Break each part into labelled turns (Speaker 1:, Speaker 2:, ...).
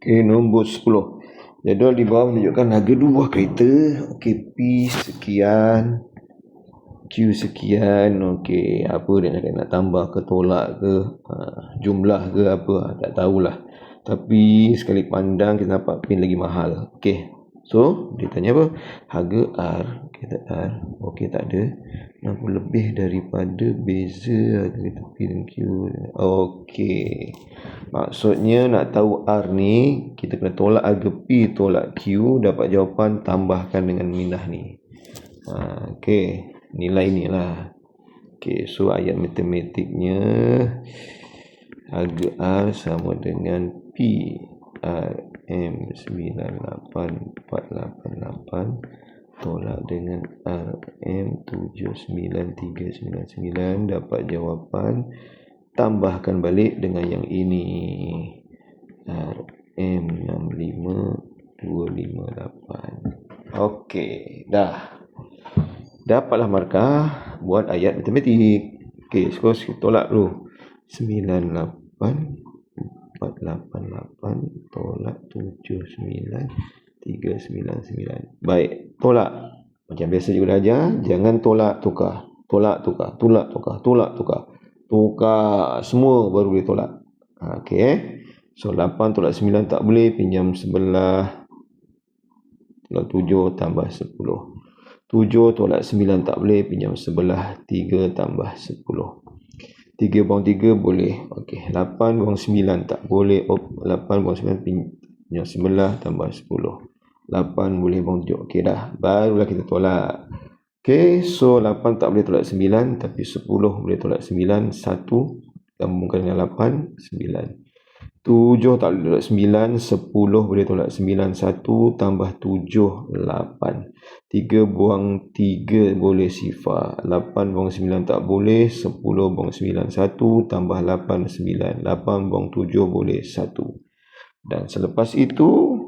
Speaker 1: Okey, nombor 10. Jadual di bawah menunjukkan harga 2 buah kereta. Okey, P sekian, Q sekian. Okey, apa dia nak tambah ke, tolak ke, jumlah ke apa, tak tahulah. Tapi sekali pandang kita nampak P lagi mahal. Okey, so dia tanya apa? Harga R. Okey, tak R. Okey, tak ada. Nampak lebih daripada beza harga kereta P dan Q. Okey, maksudnya nak tahu R ni, kita kena tolak harga P tolak Q, dapat jawapan tambahkan dengan minah ni. Okey, nilai ni lah. Okey, so ayat matematiknya harga R sama dengan P RM98488 tolak dengan RM79399, dapat jawapan tambahkan balik dengan yang ini, RM65258. Okey, dah. Dapatlah markah buat ayat matematik. Okey, skor kita tolak dulu. 98488 tolak 79399. Baik, tolak. Macam biasa juga aja, jangan tolak tukar. Tolak tukar, tolak tukar, tolak tukar. Tukar semua baru boleh tolak. Okey. So 8 tolak 9 tak boleh, pinjam sebelah. Tolak 7 tambah 10. 7 tolak 9 tak boleh, pinjam sebelah. 3 tambah 10. 3 buang 3 boleh. Okey, 8 buang 9 tak boleh. 8 buang 9 pinjam sebelah tambah 10. 8 boleh buang 7. Okey dah, barulah kita tolak. Okey, so 8 tak boleh tolak 9, tapi 10 boleh tolak 9. 1 gabungkan dengan 8, 9. 7 tak boleh tolak 9, 10 boleh tolak 9. 1 tambah 7, 8. 3 buang 3 boleh sifar. 8 buang 9 tak boleh. 10 buang 9, 1 tambah 8, 9. 8 buang 7 boleh 1. Dan selepas itu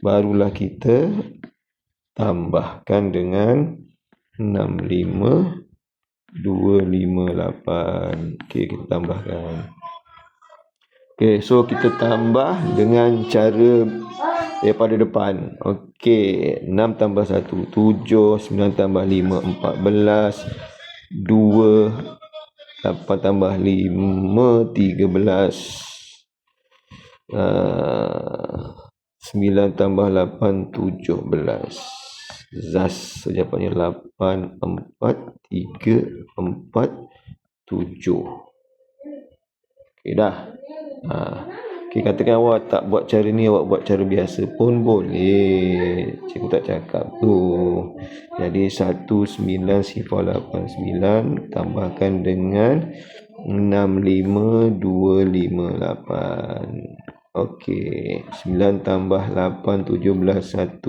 Speaker 1: barulah kita tambahkan dengan 65258. Okey, kita tambahkan. Okey, so kita tambah dengan cara daripada depan. Okey, 6 tambah 1, 7, 9 tambah 5, 14, 2, 8 tambah 5, 13, 9 tambah 8, 17. Zas jawapannya 8, 4, 3, 4, 7. Okey dah. Okey, katakan awak tak buat cara ni, awak buat cara biasa pun boleh. Cikgu tak cakap tu. Jadi 1989 tambahkan dengan 65258. Okey, 9 tambah 8, 17, 1.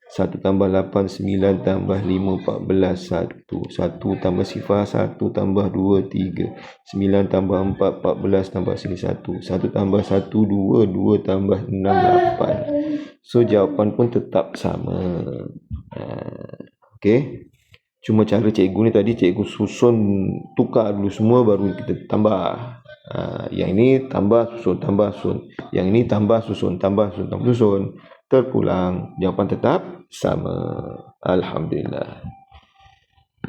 Speaker 1: 1 tambah 8, 9 tambah 5, 14, 1. 1 tambah sifar, 1 tambah 2, 3. 9 tambah 4, 14 tambah sini 1. 1 tambah 1, 2. 2 tambah 6, 8. So, jawapan pun tetap sama. Okey. Cuma cara cikgu ni tadi, cikgu susun tukar dulu semua baru kita tambah. Yang ini tambah susun, tambah susun. Yang ini tambah susun, tambah susun, tambah susun. Terpulang, jawapan tetap sama. Alhamdulillah.